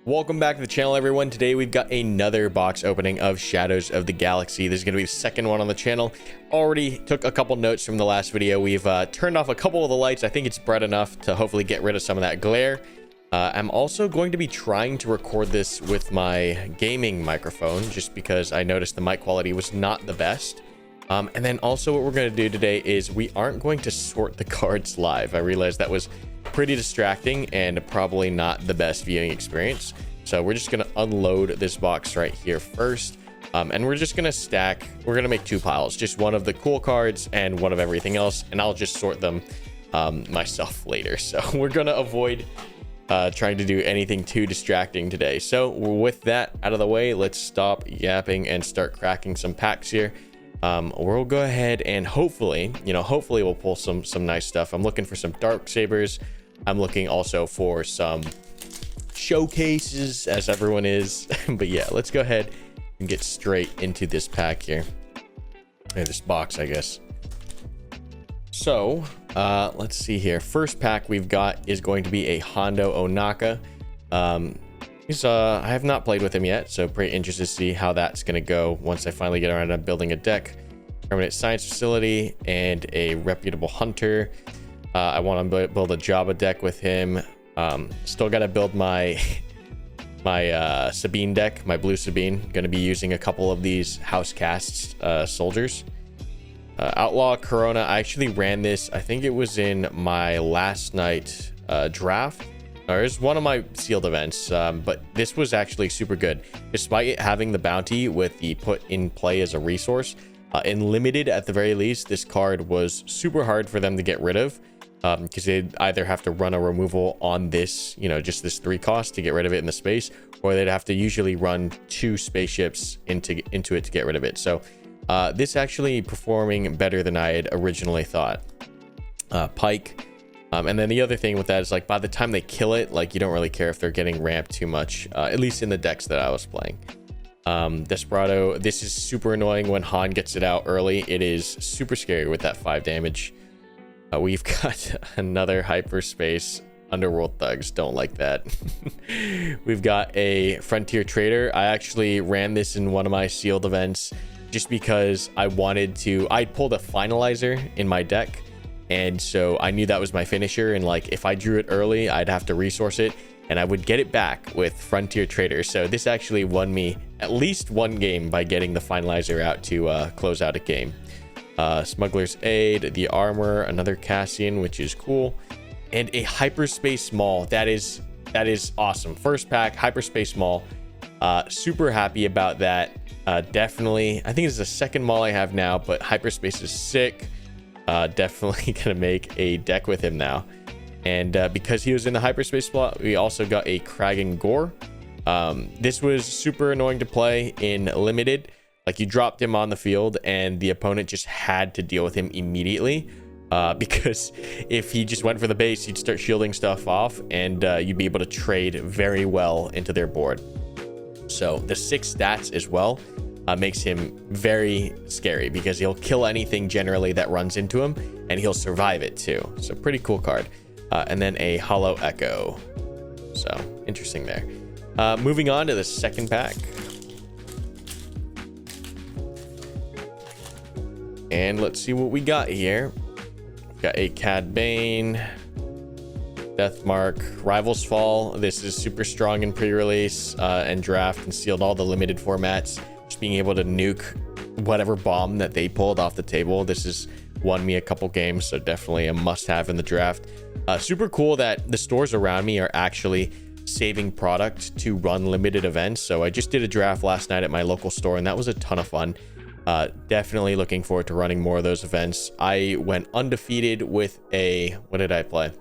Welcome back to the channel, everyone. Today we've got another box opening of Shadows of the Galaxy. This is going to be the second one on the channel. Already took a couple notes from the last video. We've turned off a couple of the lights. I think it's bright enough to hopefully get rid of some of that glare. I'm also going to be trying to record this with my gaming microphone, just because I noticed the mic quality was not the best. And then also what we're going to do today is we aren't going to sort the cards live. I realized that was pretty distracting and probably not the best viewing experience. So we're just going to unload this box right here first. And we're just going to stack, we're going to make two piles, just one of the cool cards and one of everything else. And I'll just sort them myself later. So we're going to avoid trying to do anything too distracting today. So with that out of the way, let's stop yapping and start cracking some packs here. We'll go ahead and hopefully we'll pull some nice stuff. I'm looking for some dark sabers. I'm looking also for some showcases, as everyone is. But yeah, let's go ahead and get straight into this pack here. This box, I guess. So let's see here. First pack we've got is going to be a Hondo Onaka. I have not played with him yet, so pretty interested to see how that's going to go once I finally get around to building a deck. Permanent science facility and a reputable hunter. I want to build a Jabba deck with him. Still got to build my Sabine deck, my blue Sabine. Going to be using a couple of these house casts soldiers. Outlaw Corona. I actually ran this. I think it was in my last night draft. It was one of my sealed events, but this was actually super good. Despite it having the bounty with the put in play as a resource, in limited at the very least, this card was super hard for them to get rid of, because they'd either have to run a removal on this, just this 3 cost to get rid of it in the space, or they'd have to usually run 2 spaceships into it to get rid of it. So this actually performing better than I had originally thought. Pike. And then the other thing with that is, like, by the time they kill it, like, you don't really care if they're getting ramped too much, at least in the decks that I was playing. Desperado. This is super annoying when Han gets it out early. It is super scary with that 5 damage. We've got another hyperspace underworld thugs. Don't like that. We've got a frontier trader. I actually ran this in one of my sealed events just because I pulled a finalizer in my deck. And so I knew that was my finisher, and like if I drew it early, I'd have to resource it and I would get it back with Frontier Trader. So this actually won me at least one game by getting the finalizer out to close out a game. Smuggler's Aid, the armor, another Cassian, which is cool, and a hyperspace maul. That is awesome. First pack, hyperspace maul. Super happy about that. Definitely, I think it's the second maul I have now, but hyperspace is sick. Definitely gonna make a deck with him now. And because he was in the hyperspace slot, we also got a Kragan Gore. This was super annoying to play in limited. Like, you dropped him on the field and the opponent just had to deal with him immediately, because if he just went for the base, you'd start shielding stuff off, and you'd be able to trade very well into their board. So the 6 stats as well makes him very scary, because he'll kill anything generally that runs into him, and he'll survive it too. So pretty cool card. And then a Hollow Echo. So interesting there. Moving on to the second pack. And let's see what we got here. We've got a Cad Bane, Deathmark, Rivals Fall. This is super strong in pre-release and draft and sealed all the limited formats. Just being able to nuke whatever bomb that they pulled off the table. This has won me a couple games, so definitely a must-have in the draft. Super cool that the stores around me are actually saving product to run limited events. So I just did a draft last night at my local store, and that was a ton of fun. Definitely looking forward to running more of those events. I went undefeated with what did I play?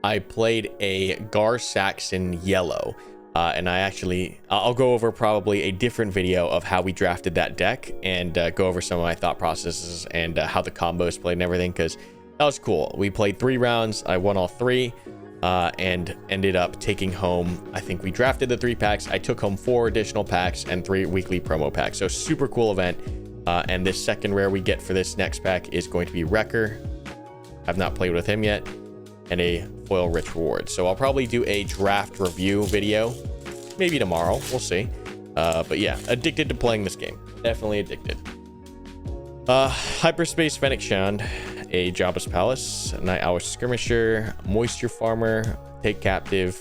I played a Gar Saxon yellow. And I'll go over probably a different video of how we drafted that deck, and go over some of my thought processes and how the combos played and everything, because that was cool. We played 3 rounds. I won all 3 and ended up taking home, I think we drafted the 3 packs. I took home 4 additional packs and 3 weekly promo packs. So super cool event. And this second rare we get for this next pack is going to be Wrecker. I've not played with him yet. and a foil rich reward. So I'll probably do a draft review video, maybe tomorrow. We'll see. But yeah, addicted to playing this game. Definitely addicted. Hyperspace Fennec Shand, a Jabba's Palace, Night Owl Skirmisher, Moisture Farmer, Take Captive,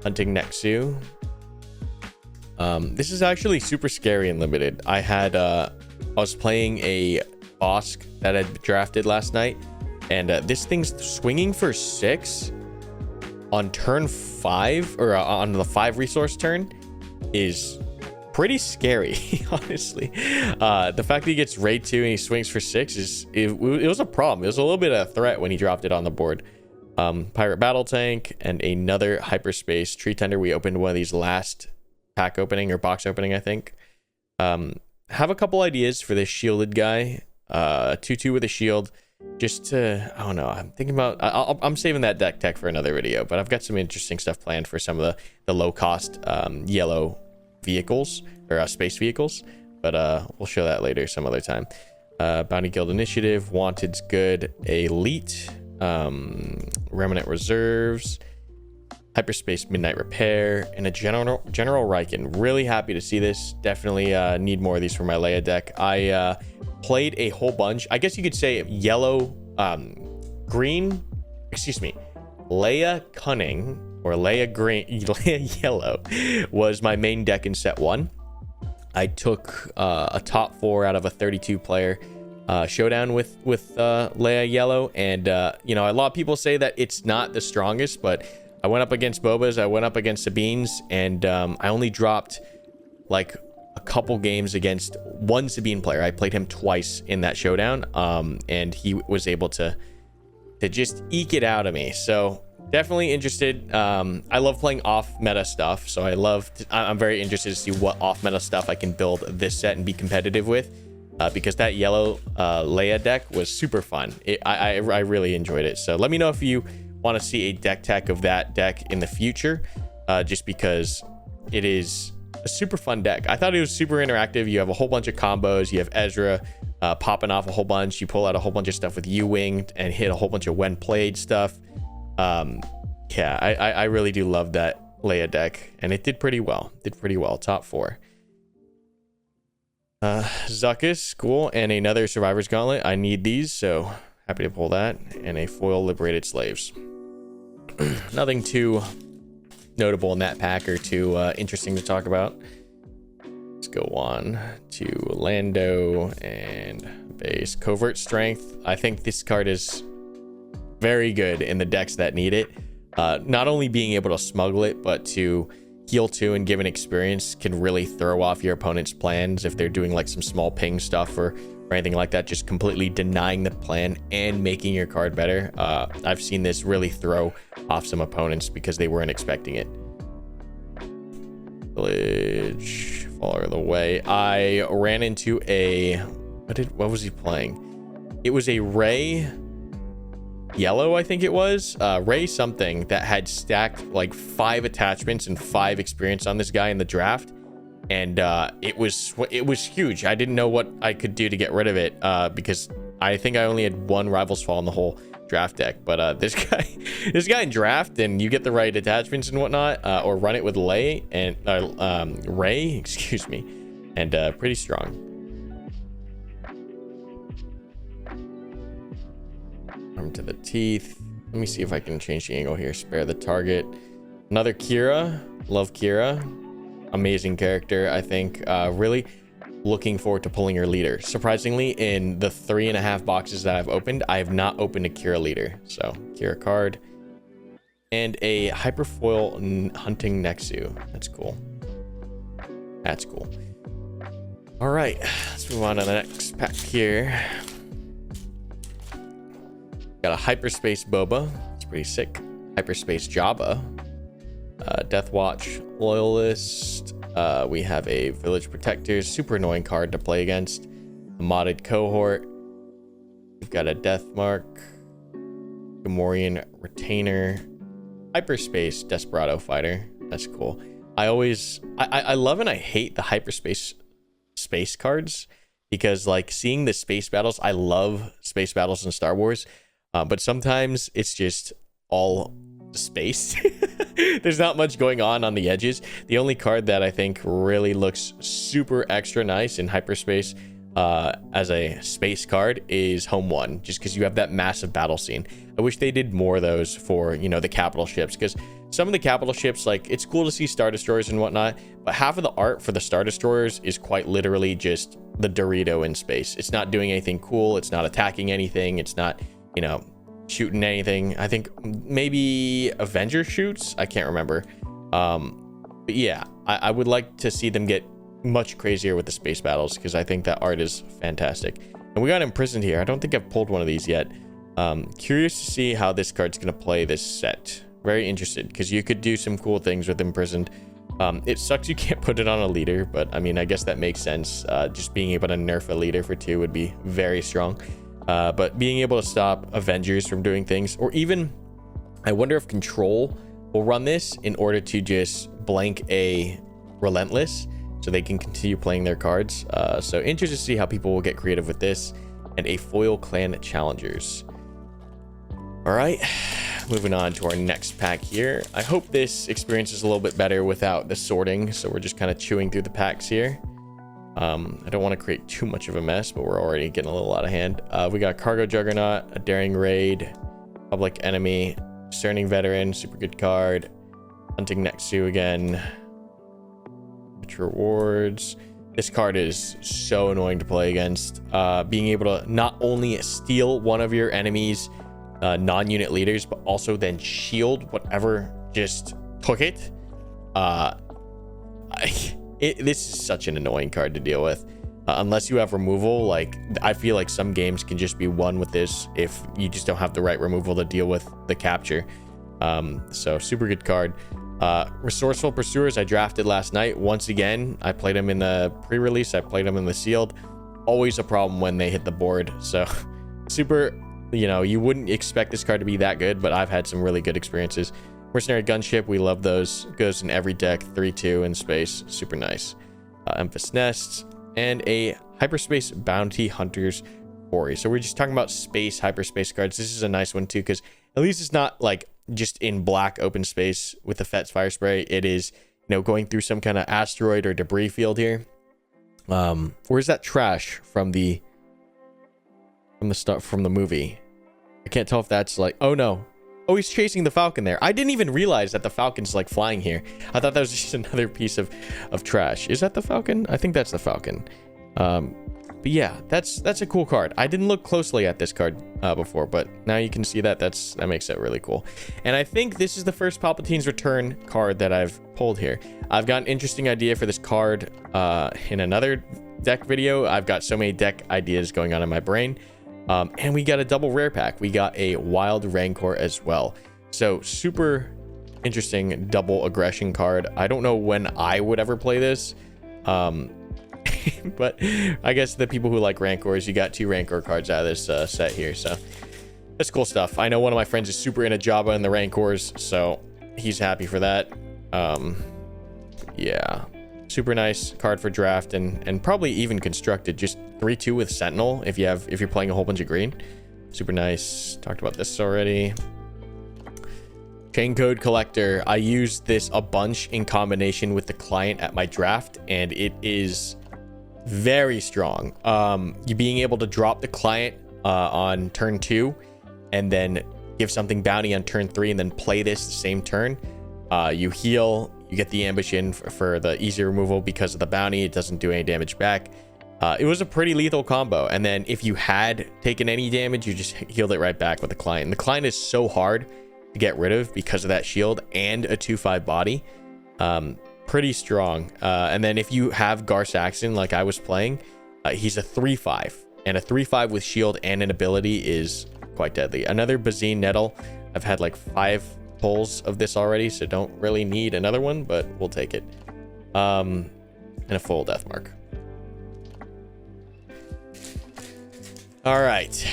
Hunting Nexu. This is actually super scary and limited. I was playing a Bosk that I drafted last night, and this thing's swinging for 6 on turn 5, or on the 5 resource turn, is pretty scary, honestly. The fact that he gets raid 2 and he swings for 6 it was a problem. It was a little bit of a threat when he dropped it on the board. Pirate Battle Tank and another Hyperspace Tree Tender. We opened one of these last pack opening or box opening, I think. Have a couple ideas for this shielded guy. 2/2 with a shield, just to, I don't know, I'm thinking about, I'm saving that deck tech for another video, but I've got some interesting stuff planned for some of the low cost yellow vehicles, or space vehicles, but we'll show that later some other time. Bounty Guild Initiative, Wanted's good, Elite, Remnant Reserves, Hyperspace Midnight Repair, and a General Riken. Really happy to see this. Definitely need more of these for my Leia deck. I played a whole bunch. I guess you could say yellow, green, excuse me, Leia Cunning, or Leia Green, Leia Yellow was my main deck in set 1. I took a top 4 out of a 32 player showdown with Leia Yellow, and you know, a lot of people say that it's not the strongest, but I went up against Boba's, I went up against Sabine's, and I only dropped like a couple games against one Sabine player. I played him twice in that showdown, and he was able to just eke it out of me. So definitely interested. I love playing off meta stuff, so I'm very interested to see what off meta stuff I can build this set and be competitive with, because that yellow Leia deck was super fun. I really enjoyed it. So let me know if you want to see a deck tech of that deck in the future, just because it is a super fun deck. I thought it was super interactive. You have a whole bunch of combos. You have Ezra popping off a whole bunch. You pull out a whole bunch of stuff with U-Wing and hit a whole bunch of when played stuff. Yeah, I really do love that Leia deck, and it did pretty well. Top 4. Zuckuss, cool, and another Survivor's Gauntlet. I need these, so happy to pull that, and a foil Liberated Slaves. Nothing too notable in that pack or too interesting to talk about. Let's go on to Lando and base. Covert Strength. I think this card is very good in the decks that need it. Not only being able to smuggle it, but to heal 2 and give an experience can really throw off your opponent's plans if they're doing like some small ping stuff or anything like that, just completely denying the plan and making your card better. I've seen this really throw off some opponents because they weren't expecting it. Village, Follower of the Way. I ran into a, what was he playing? It was a Ray Yellow, I think it was. Ray something that had stacked like 5 attachments and 5 experience on this guy in the draft. And it was huge. I didn't know what I could do to get rid of it, because I think I only had 1 Rivals Fall in the whole draft deck. But this guy in draft, and you get the right attachments and whatnot, or run it with Ray, excuse me, and pretty strong. Arm to the teeth. Let me see if I can change the angle here. Spare the target. Another Kira. Love Kira. Amazing character. I think really looking forward to pulling her leader. Surprisingly, in the 3.5 boxes that I've opened, I have not opened a Kira leader. So Kira card and a Hyperfoil Hunting Nexu. That's cool. All right, let's move on to the next pack here. Got a Hyperspace Boba. It's pretty sick. Hyperspace Jabba. Death Watch Loyalist. We have a Village Protector, super annoying card to play against. A modded Cohort. We've got a Death Mark, Gamorrean Retainer, Hyperspace Desperado Fighter. That's cool. I love and I hate the Hyperspace space cards, because like seeing the space battles, I love space battles in Star Wars, but sometimes it's just all space. There's not much going on the edges. The only card that I think really looks super extra nice in hyperspace as a space card is Home 1, just because you have that massive battle scene. I wish they did more of those for, you know, the capital ships, because some of the capital ships, like, it's cool to see Star Destroyers and whatnot, but half of the art for the Star Destroyers is quite literally just the Dorito in space. It's not doing anything cool. It's not attacking anything. It's not, you know, shooting anything. I think maybe Avenger shoots. I can't remember. But yeah, I would like to see them get much crazier with the space battles, because I think that art is fantastic. And we got Imprisoned here. I don't think I've pulled one of these yet. Curious to see how this card's going to play this set. Very interested, because you could do some cool things with Imprisoned. It sucks you can't put it on a leader, but I mean, I guess that makes sense. Just being able to nerf a leader for 2 would be very strong. But being able to stop Avengers from doing things, or even, I wonder if Control will run this in order to just blank a Relentless, so they can continue playing their cards. So interested to see how people will get creative with this, and a foil clan challengers. All right, moving on to our next pack here. I hope this experience is a little bit better without the sorting, so we're just kind of chewing through the packs here. I don't want to create too much of a mess, but we're already getting a little out of hand. We got Cargo Juggernaut, a Daring Raid, Public Enemy, Discerning Veteran, super good card, Hunting Nexu again, Rich Rewards. This card is so annoying to play against. Being able to not only steal one of your enemy's non-unit leaders, but also then shield whatever just took it. This is such an annoying card to deal with. Unless you have removal, like, I feel like some games can just be won with this if you just don't have the right removal to deal with the capture. So super good card. Resourceful Pursuers I drafted last night. Once again, I played them in the pre-release, I played them in the sealed. Always a problem when they hit the board. So super, you know, you wouldn't expect this card to be that good, but I've had some really good experiences. Mercenary Gunship, we love those. Goes in every deck, 3/2 in space, super nice. Emphas Nests, and a Hyperspace Bounty Hunters Quarry. So we're just talking about space hyperspace cards. This is a nice one too, because at least it's not like just in black open space with the Fet's Fire Spray. It is, you know, going through some kind of asteroid or debris field here. Where's that trash from the movie? I can't tell if that's like, oh no. Oh, he's chasing the Falcon there. I didn't even realize that the Falcon's like flying here. I thought that was just another piece of trash. Is that the Falcon? I think that's the Falcon. But yeah, that's a cool card. I didn't look closely at this card before, but now you can see that. That makes it really cool. And I think this is the first Palpatine's Return card that I've pulled here. I've got an interesting idea for this card in another deck video. I've got so many deck ideas going on in my brain. And we got a double rare pack. We got a Wild Rancor as well. So super interesting double aggression card. I don't know when I would ever play this. But I guess the people who like Rancors, you got 2 Rancor cards out of this set here. So that's cool stuff. I know one of my friends is super into Jabba and the Rancors, so he's happy for that. Yeah. Super nice card for draft and probably even constructed. Just 3/2 with Sentinel if you're playing a whole bunch of green. Super nice. Talked about this already. Chain Code Collector. I used this a bunch in combination with the client at my draft, and it is very strong. You being able to drop the client on turn 2 and then give something bounty on turn 3 and then play this the same turn. You heal. You get the ambush in for the easy removal because of the bounty. It doesn't do any damage back. It was a pretty lethal combo. And then if you had taken any damage, you just healed it right back with the client. And the client is so hard to get rid of because of that shield and a 2/5 body. Pretty strong. And then if you have Gar Saxon like I was playing, he's a 3/5. And a 3/5 with shield and an ability is quite deadly. Another Bazine Nettle. I've had like 5 pulls of this already, so don't really need another one, but we'll take it. And a full death mark. All right.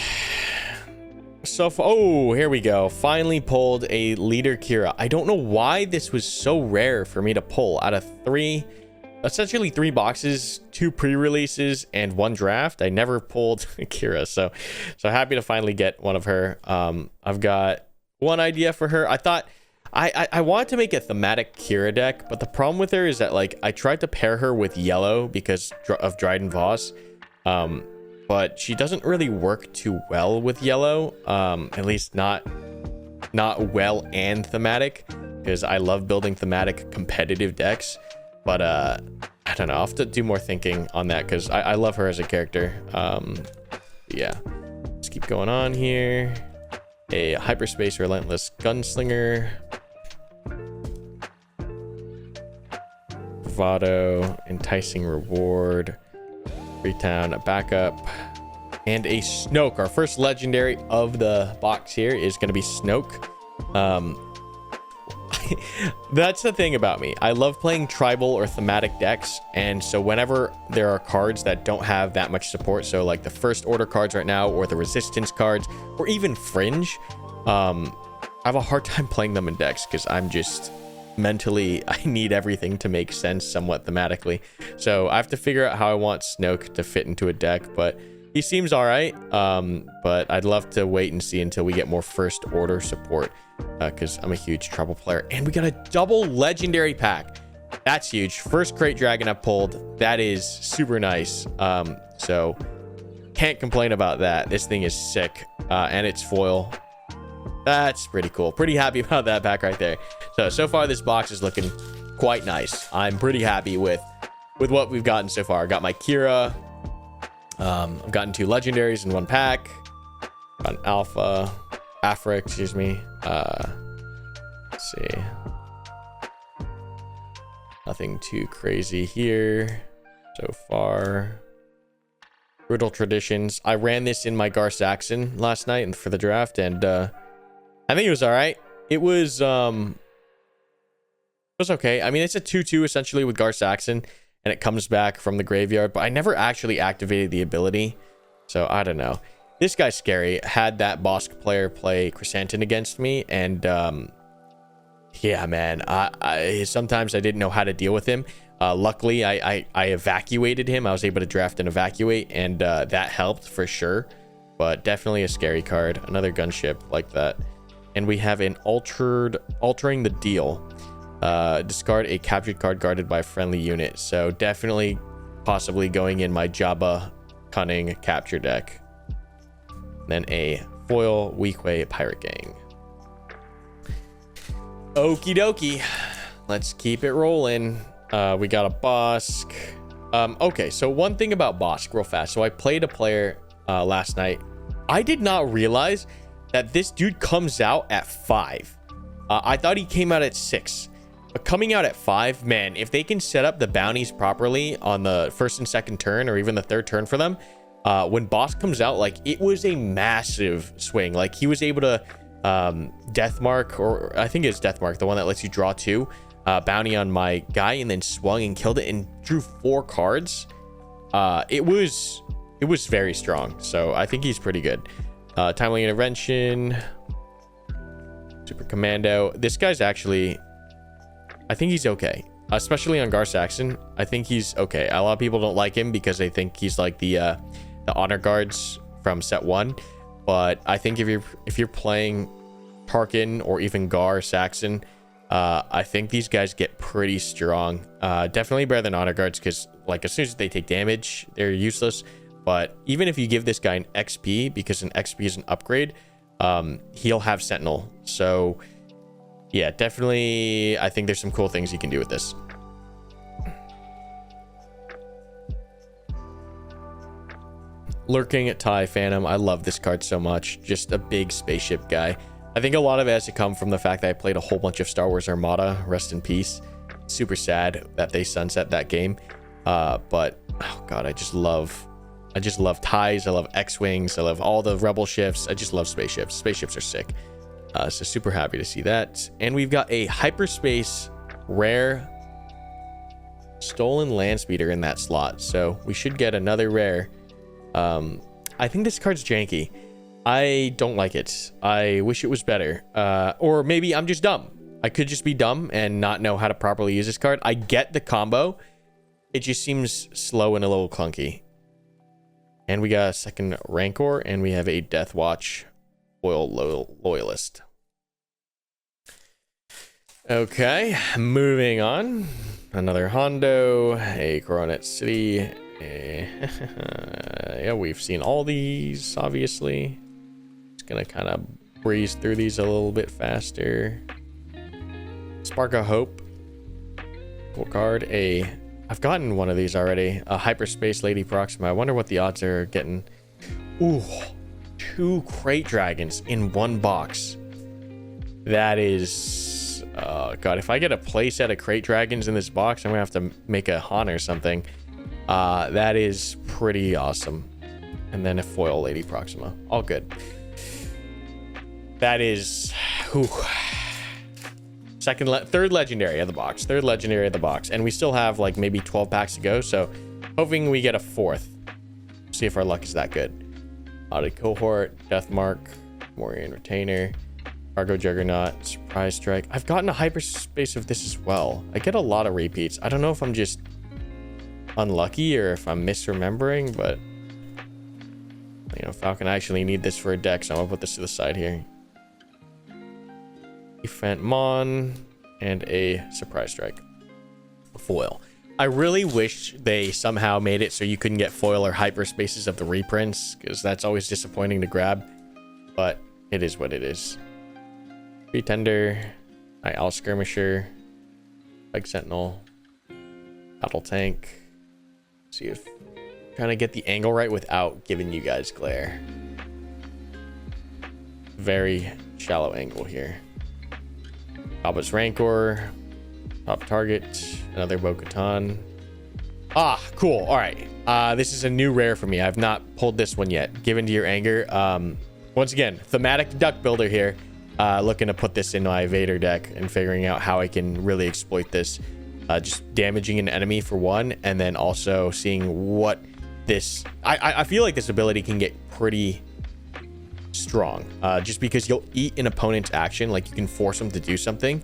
So, oh, here we go. Finally pulled a leader Kira. I don't know why this was so rare for me to pull out of 3, essentially 3 boxes, 2 pre-releases, and 1 draft. I never pulled Kira, so happy to finally get one of her. I've got one idea for her. I thought I wanted to make a thematic Kira deck, but the problem with her is that like I tried to pair her with yellow because of Dryden Voss, but she doesn't really work too well with yellow, at least not well and thematic, because I love building thematic competitive decks. But I don't know, I'll have to do more thinking on that because I love her as a character. Yeah, let's keep going on here. A hyperspace relentless gunslinger, bravado, enticing reward, Freetown, a backup, and a Snoke. Our first legendary of the box here is going to be Snoke. That's the thing about me. I love playing tribal or thematic decks, and so whenever there are cards that don't have that much support, so like the first order cards right now, or the resistance cards, or even fringe, I have a hard time playing them in decks because I'm just mentally, I need everything to make sense somewhat thematically. So I have to figure out how I want Snoke to fit into a deck, but he seems all right. But I'd love to wait and see until we get more first order support, because I'm a huge tribal player. And we got a double legendary pack. That's huge. First crate dragon I've pulled. That is super nice. So can't complain about that. This thing is sick. And it's foil. That's pretty cool. Pretty happy about that pack right there. So far this box is looking quite nice. I'm pretty happy with what we've gotten so far. I got my Kira. I've gotten 2 legendaries in one pack. Got an alpha, Afra, excuse me. Let's see. Nothing too crazy here so far. Brutal Traditions. I ran this in my Gar Saxon last night and for the draft, and I think it was all right. It was okay. I mean, it's a 2/2 essentially with Gar Saxon, and it comes back from the graveyard, but I never actually activated the ability, so I don't know. This guy's scary. Had that Bosk player play Chrysanthemum against me, and yeah, man, I sometimes I didn't know how to deal with him. Luckily, I evacuated him. I was able to draft and evacuate, and that helped for sure, but definitely a scary card. Another gunship like that. And we have an altering the deal. Discard a captured card guarded by a friendly unit. So definitely possibly going in my Jabba Cunning capture deck. Then a foil Weequay Pirate Gang. Okie dokie. Let's keep it rolling. We got a Bosk. Okay, so one thing about Bosk real fast. So I played a player last night. I did not realize that this dude comes out at 5. I thought he came out at 6. But coming out at 5, man, if they can set up the bounties properly on the first and second turn, or even the third turn for them, when Bosk comes out, like, it was a massive swing. Like, he was able to Deathmark, or I think it's Deathmark, the one that lets you draw 2, bounty on my guy, and then swung and killed it and drew 4 cards. It was very strong. So I think he's pretty good. Timely Intervention, Super Commando. This guy's actually, I think he's okay, especially on Gar Saxon. I think he's okay. A lot of people don't like him because they think he's like the honor guards from set 1, but I think if you're playing Tarkin or even Gar Saxon, I think these guys get pretty strong. Definitely better than honor guards, because like as soon as they take damage, they're useless. But even if you give this guy an XP, because an XP is an upgrade, he'll have Sentinel. So yeah, definitely, I think there's some cool things you can do with this. Lurking at TIE Phantom. I love this card so much. Just a big spaceship guy. I think a lot of it has to come from the fact that I played a whole bunch of Star Wars Armada. Rest in peace. Super sad that they sunset that game. But oh god, I just love TIEs. I love X-Wings. I love all the Rebel ships. I just love spaceships. Spaceships are sick. So super happy to see that. And we've got a hyperspace rare stolen land speeder in that slot. So we should get another rare. I think this card's janky. I don't like it. I wish it was better. Or maybe I'm just dumb. I could just be dumb and not know how to properly use this card. I get the combo. It just seems slow and a little clunky. And we got a second Rancor, and we have a Death Watch foil loyalist. Okay, moving on. Another Hondo, a Coronet City. Yeah, we've seen all these, obviously. Just gonna kind of breeze through these a little bit faster. Spark of Hope. Cool card. I've gotten one of these already. A Hyperspace Lady Proxima. I wonder what the odds are getting. Ooh, 2 Crate Dragons in 1 box. That is... God, if I get a playset of Crate Dragons in this box, I'm gonna have to make a Han or something. That is pretty awesome. And then a foil Lady Proxima. All good. That is... Whew. Third legendary of the box. Third legendary of the box. And we still have like maybe 12 packs to go. So hoping we get a 4th. See if our luck is that good. Audit Cohort, Deathmark, Morian Retainer, Cargo Juggernaut, Surprise Strike. I've gotten a Hyperspace of this as well. I get a lot of repeats. I don't know if I'm just unlucky or if I'm misremembering, but you know, Falcon, I actually need this for a deck, so I'm gonna put this to the side here. Fant Mon and a Surprise Strike foil. I really wish they somehow made it so you couldn't get foil or hyperspaces of the reprints, because that's always disappointing to grab, but it is what it is. Pretender, Owl Skirmisher, Bike Sentinel, Battle Tank. See if trying to get the angle right without giving you guys glare. Very shallow angle here. Abba's Rancor, top target, another Bo-Katan. Ah, cool. All right. This is a new rare for me. I've not pulled this one yet. Given to your anger. Once again, thematic duck builder here. Looking to put this in my Vader deck and figuring out how I can really exploit this. Just damaging an enemy for one, and then also seeing what this... I feel like this ability can get pretty strong, just because you'll eat an opponent's action. Like, you can force them to do something,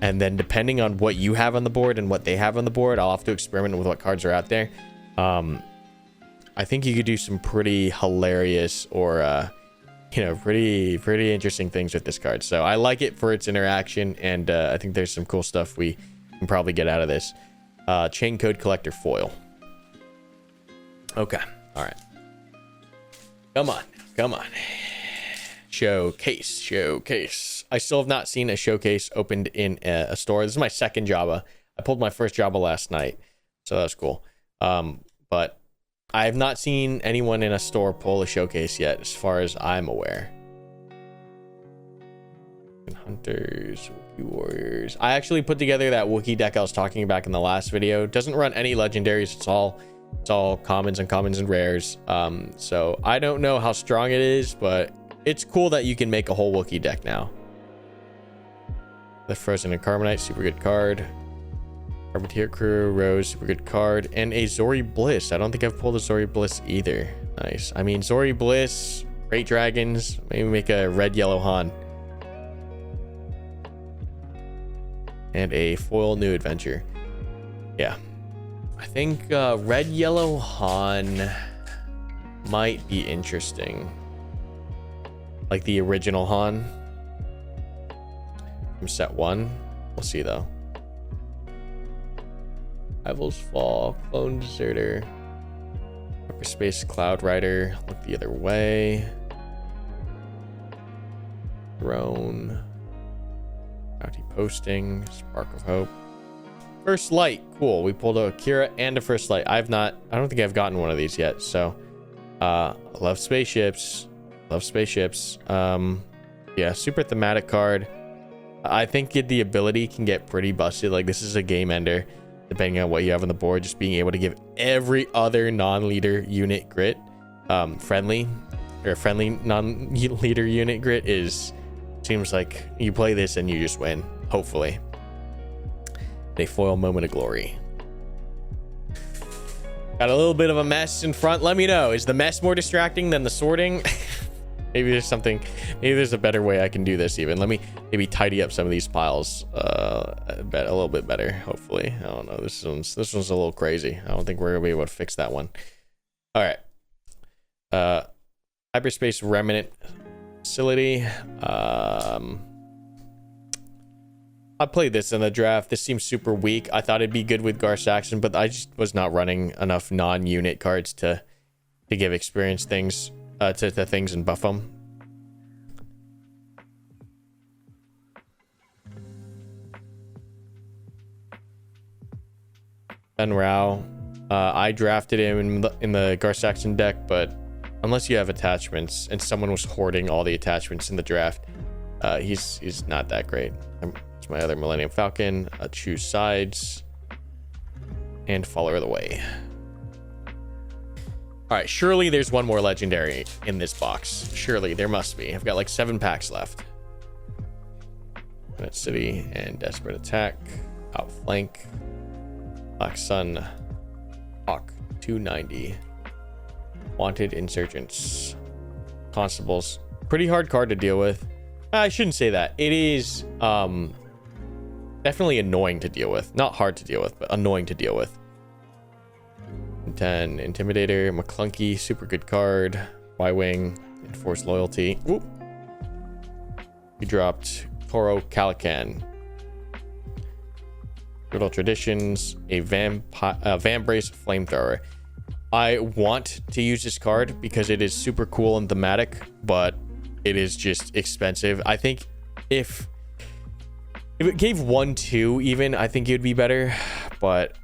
and then depending on what you have on the board and what they have on the board, I'll have to experiment with what cards are out there. I think you could do some pretty hilarious or you know, pretty interesting things with this card. So I like it for its interaction, and I think there's some cool stuff we can probably get out of this. Chain Code Collector foil. Okay, all right, come on. Showcase. I still have not seen a showcase opened in a store. This is my second Jabba. I pulled my first Jabba last night, so that's cool. But I have not seen anyone in a store pull a showcase yet, as far as I'm aware. Hunters, Wookiee Warriors. I actually put together that Wookiee deck I was talking about in the last video. It doesn't run any legendaries. It's all commons and rares. So I don't know how strong it is, but it's cool that you can make a whole Wookiee deck now. The Frozen and Carbonite, super good card. Privateer Crew, Rose, super good card. And a Zori Bliss. I don't think I've pulled a Zori Bliss either. Nice. I mean, Zori Bliss, Great Dragons, maybe make a red, yellow Han. And a foil New Adventure. Yeah. I think red, yellow Han might be interesting. Like the original Han from set 1. We'll see though. Rivals Fall, Clone Deserter, Hyperspace Cloud Rider, look the other way. Throne, Bounty Posting, Spark of Hope. First Light, cool. We pulled a Akira and a First Light. I don't think I've gotten one of these yet. So, love spaceships. Yeah, super thematic card. I think the ability can get pretty busted. Like, this is a game ender, depending on what you have on the board. Just being able to give every other non-leader unit grit, friendly non-leader unit grit seems like you play this and you just win, hopefully. A foil Moment of Glory. Got a little bit of a mess in front. Let me know, is the mess more distracting than the sorting? Maybe there's a better way I can do this even. Let me maybe tidy up some of these piles a little bit better, hopefully. I don't know, this one's a little crazy. I don't think we're gonna be able to fix that one. All right. Hyperspace Remnant Facility. I played this in the draft. This seems super weak. I thought it'd be good with Gar Saxon, but I just was not running enough non-unit cards to give experience things to things and buff them. Ben Rao. I drafted him in the Gar Saxon deck, but unless you have attachments and someone was hoarding all the attachments in the draft, he's not that great. It's my other Millennium Falcon. Choose sides and Follower of the Way. All right, surely there's one more legendary in this box. Surely there must be. I've got like 7 packs left. Planet City and Desperate Attack. Outflank. Black Sun. Hawk 290. Wanted Insurgents. Constables. Pretty hard card to deal with. I shouldn't say that. It is definitely annoying to deal with. Not hard to deal with, but annoying to deal with. 10 Intimidator, McClunky, super good card. Y-Wing, Enforced Loyalty. Whoop. We dropped Toro Calican. Brutal Traditions, a Vambrace Flamethrower. I want to use this card because it is super cool and thematic, but it is just expensive. I think if it gave 1-2 even, I think it would be better, but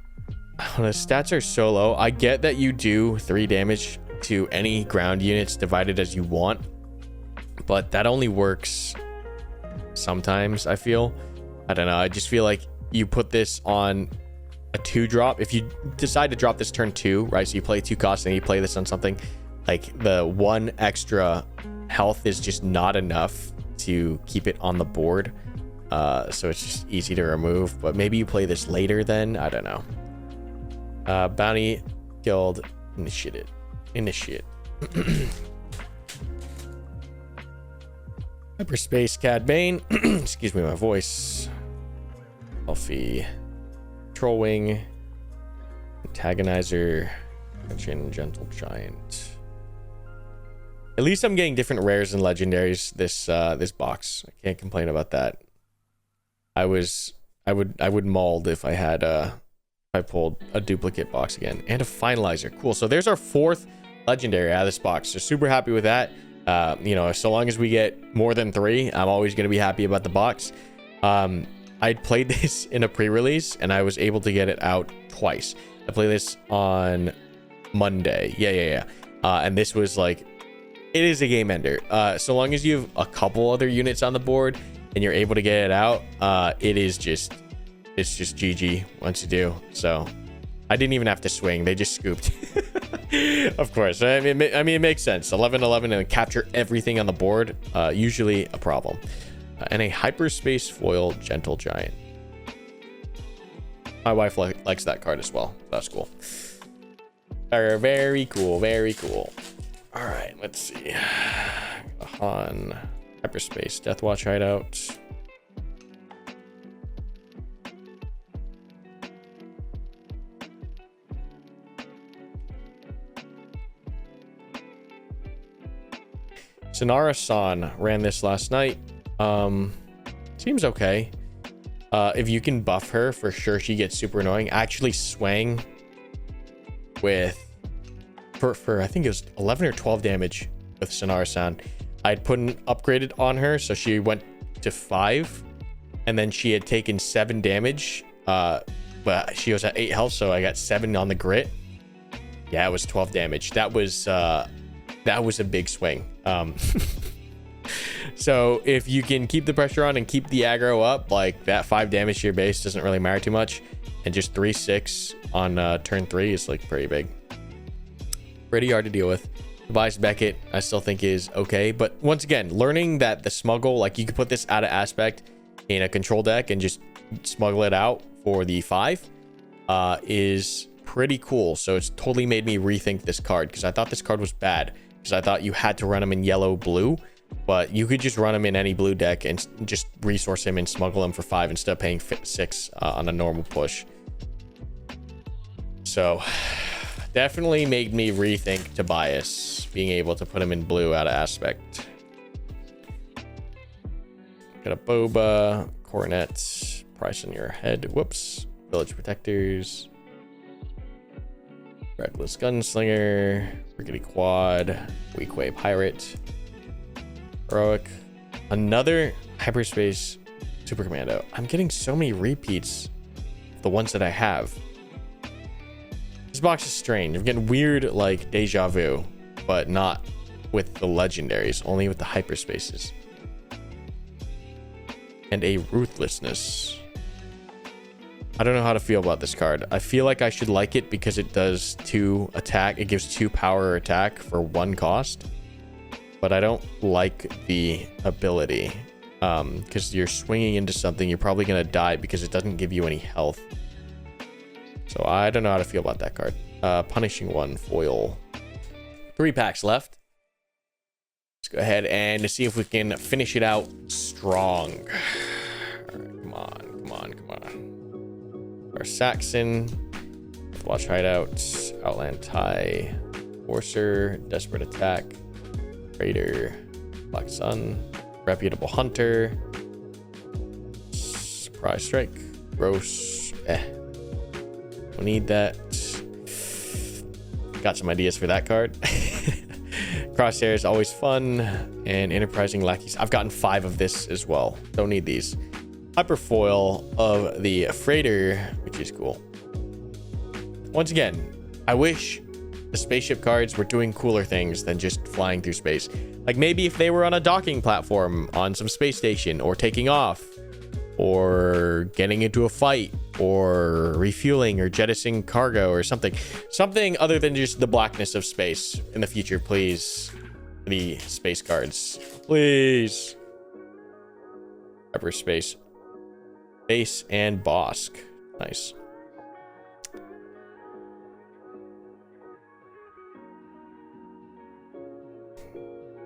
the stats are so low. I get that you do 3 damage to any ground units divided as you want, but that only works sometimes, I feel. I don't know. I just feel like you put this on a 2-drop. If you decide to drop this turn 2, right? So you play 2 costs and you play this on something, like the 1 extra health is just not enough to keep it on the board. So it's just easy to remove, but maybe you play this later then. I don't know. Bounty Guild Initiate. Hyperspace Cad Bane. Excuse me, my voice. Elfie. Troll Wing. Antagonizer. Gentle Giant. At least I'm getting different rares and legendaries this box. I can't complain about that. I would mauled if I had I pulled a duplicate box again and a finalizer. Cool. So there's our 4th legendary out of this box. So super happy with that. You know, so long as we get more than 3, I'm always going to be happy about the box. I played this in a pre-release and I was able to get it out twice. I played this on Monday. Yeah. And this was like, it is a game ender. So long as you have a couple other units on the board and you're able to get it out, it's just GG once you do. So I didn't even have to swing. They just scooped. Of course. I mean, it makes sense. 11-11 and capture everything on the board. Usually a problem. And a hyperspace foil Gentle Giant. My wife likes that card as well. That's cool. Very cool. Very cool. All right, let's see. Han, hyperspace, Deathwatch hideout. Sonara-san ran this last night. Seems okay. If you can buff her, for sure she gets super annoying. I actually swang with for I think it was 11 or 12 damage with Sonara-san. I'd put an upgraded on her, so she went to 5, and then she had taken 7 damage. But she was at 8 health, so I got 7 on the grit. Yeah, it was 12 damage. That was a big swing. So if you can keep the pressure on and keep the aggro up, like that 5 damage to your base doesn't really matter too much, and just 3-6 on turn 3 is like pretty big. Pretty hard to deal with. Tobias Beckett I still think is okay, but once again, learning that the smuggle, like you could put this out of aspect in a control deck and just smuggle it out for the 5 is pretty cool. So it's totally made me rethink this card, because I thought this card was bad, because I thought you had to run him in yellow blue, but you could just run him in any blue deck and just resource him and smuggle him for 5 instead of paying 6 on a normal push. So definitely made me rethink Tobias, being able to put him in blue out of aspect. Got a Boba, Coronet, Price on your head. Whoops. Village Protectors. Reckless Gunslinger. Rickety Quad. Weak Way Pirate. Heroic. Another Hyperspace Super Commando. I'm getting so many repeats of the ones that I have. This box is strange. I'm getting weird, like, deja vu, but not with the legendaries, only with the hyperspaces. And a Ruthlessness. I don't know how to feel about this card. I feel like I should like it because it does 2 attack. It gives 2 power attack for 1 cost. But I don't like the ability. Because you're swinging into something, you're probably going to die because it doesn't give you any health. So I don't know how to feel about that card. Punishing One, foil. 3 packs left. Let's go ahead and see if we can finish it out strong. All right, come on, come on, come on. Our Saxon, Watch Hideout, Outland Tie, Forcer, Desperate Attack, Raider, Black Sun, Reputable Hunter, Surprise Strike, Gross, don't need that. Got some ideas for that card. Crosshairs, always fun, and Enterprising Lackeys. I've gotten 5 of this as well. Don't need these. Hyperfoil of the Freighter, which is cool. Once again, I wish the spaceship cards were doing cooler things than just flying through space. Like maybe if they were on a docking platform on some space station, or taking off, or getting into a fight, or refueling, or jettisoning cargo, or something other than just the blackness of space in the future, please. The space cards, please. Hyperspace Base and Bosk. Nice.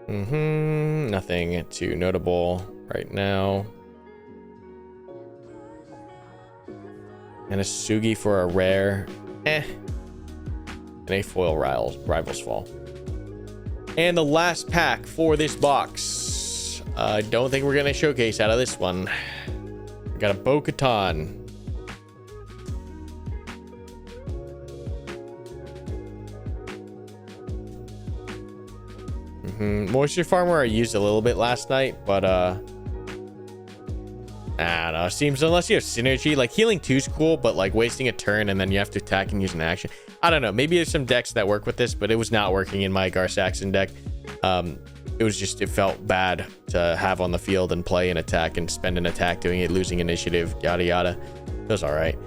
Nothing too notable right now. And a Sugi for a rare. And a foil Rivals Fall. And the last pack for this box. I don't think we're going to showcase out of this one. We got a Bo-Katan. Moisture Farmer I used a little bit last night, but I don't know. It seems unless you have synergy, like Healing 2 is cool, but like wasting a turn and then you have to attack and use an action. I don't know. Maybe there's some decks that work with this, but it was not working in my Gar Saxon deck. It was just, it felt bad to have on the field and play an attack and spend an attack doing it, losing initiative, yada yada. It was all right.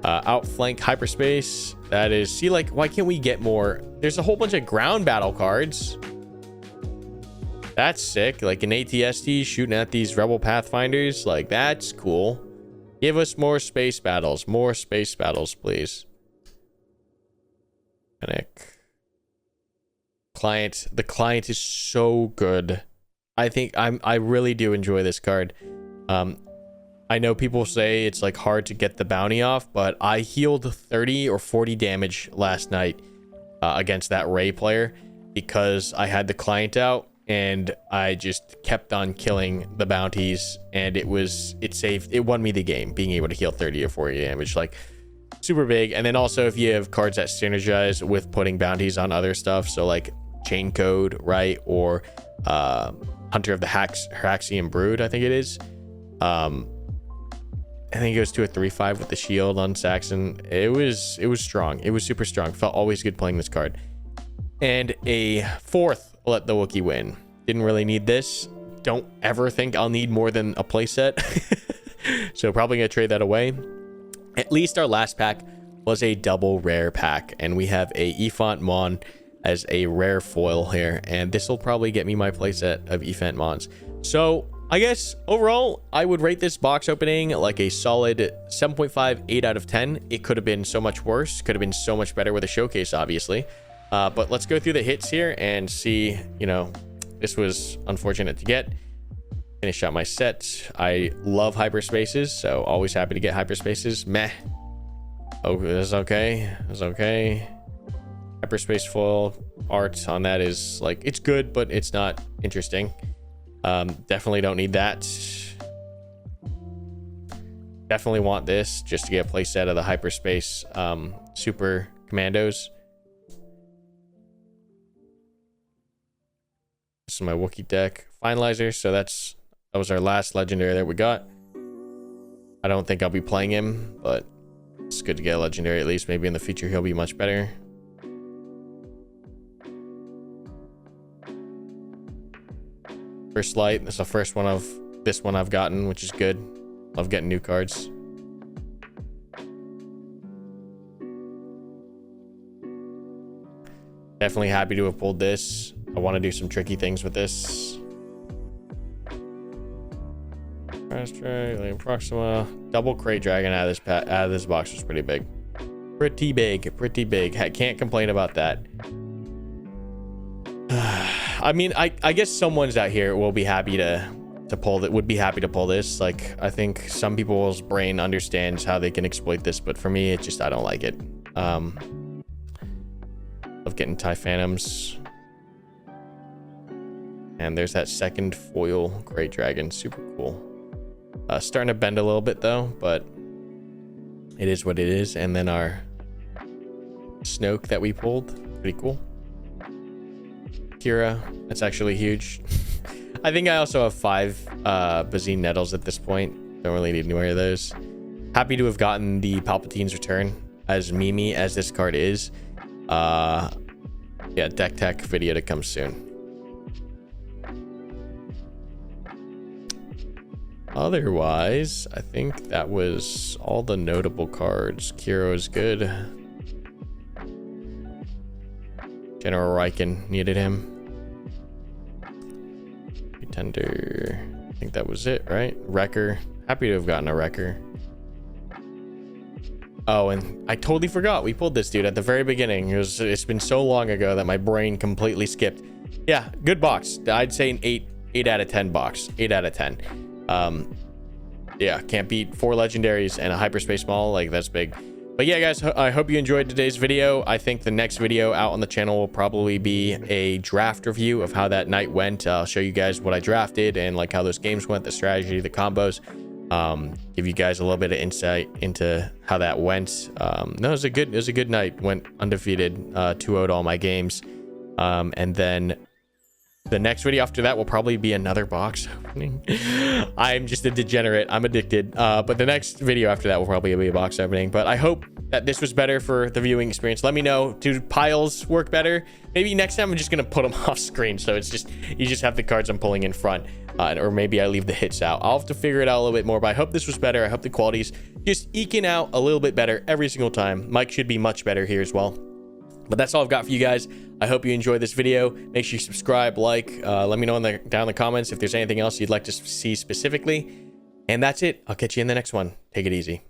Outflank Hyperspace. That is, see, like, why can't we get more? There's a whole bunch of ground battle cards. That's sick. Like an ATST shooting at these Rebel Pathfinders. Like, that's cool. Give us more space battles. More space battles, please. Panic. Client. The client is so good. I think I really do enjoy this card. I know people say it's like hard to get the bounty off, but I healed 30 or 40 damage last night against that Ray player because I had the client out. And I just kept on killing the bounties, and it won me the game, being able to heal 30 or 40 damage, like super big. And then also if you have cards that synergize with putting bounties on other stuff, so like Chain Code, right, or Hunter of the Haxian Brood, I think it is. I think it goes to a 3/5 with the shield on Saxon. It was strong. It was super strong. Felt always good playing this card. And a 4th. Let the Wookiee win. Didn't really need this. Don't ever think I'll need more than a playset. So probably gonna trade that away. At least our last pack was a double rare pack, and we have a Ifant Mon as a rare foil here, and this will probably get me my playset of Ifant Mons. So I guess overall I would rate this box opening like a solid 7.5, 8 out of 10. It could have been so much worse, could have been so much better with a showcase, obviously. But let's go through the hits here and see, you know, this was unfortunate to get. Finish out my set. I love hyperspaces, so always happy to get hyperspaces. Meh. Oh, that's okay. That's okay. Hyperspace foil art on that is like, it's good, but it's not interesting. Definitely don't need that. Definitely want this just to get a playset of the hyperspace super commandos. This is my Wookiee deck finalizer. So that was our last legendary that we got. I don't think I'll be playing him, but it's good to get a legendary at least. Maybe in the future he'll be much better. First light. This is the first one of this one I've gotten, which is good. Love getting new cards. Definitely happy to have pulled this. I want to do some tricky things with this. Proxima. Double crate dragon out of this box was pretty big. Pretty big. I can't complain about that. I mean, I guess someone's out here will be happy to pull that, would be happy to pull this. Like, I think some people's brain understands how they can exploit this, but for me, it just, I don't like it. Love getting TIE Phantoms. And there's that second foil Great Dragon. Super cool. Starting to bend a little bit though, but it is what it is. And then our Snoke that we pulled. Pretty cool. Kira. That's actually huge. I think I also have 5 Bazine Nettles at this point. Don't really need any of those. Happy to have gotten the Palpatine's Return, as memey as this card is. Yeah, deck tech video to come soon. Otherwise, I think that was all the notable cards. Kiro is good. General Riken, needed him. Pretender, I think that was it, right? Wrecker, happy to have gotten a Wrecker. Oh, and I totally forgot we pulled this dude at the very beginning. It's been so long ago that my brain completely skipped. Yeah, good box. I'd say an 8 out of 10 box. 8 out of 10. Yeah, can't beat 4 legendaries and a hyperspace mall. Like, that's big. But yeah, guys, I hope you enjoyed today's video. I think the next video out on the channel will probably be a draft review of how that night went. I'll show you guys what I drafted and like how those games went, the strategy, the combos. Give you guys a little bit of insight into how that went. No, it was a good night. Went undefeated, 2-0'd all my games. And then the next video after that will probably be another box opening. I'm just a degenerate. I'm addicted. But the next video after that will probably be a box opening. But I hope that this was better for the viewing experience. Let me know. Do piles work better? Maybe next time I'm just going to put them off screen. So it's just, you just have the cards I'm pulling in front. Or maybe I leave the hits out. I'll have to figure it out a little bit more. But I hope this was better. I hope the quality's just eking out a little bit better every single time. Mic should be much better here as well. But that's all I've got for you guys. I hope you enjoyed this video. Make sure you subscribe, like, let me know down in the comments if there's anything else you'd like to see specifically. And that's it. I'll catch you in the next one. Take it easy.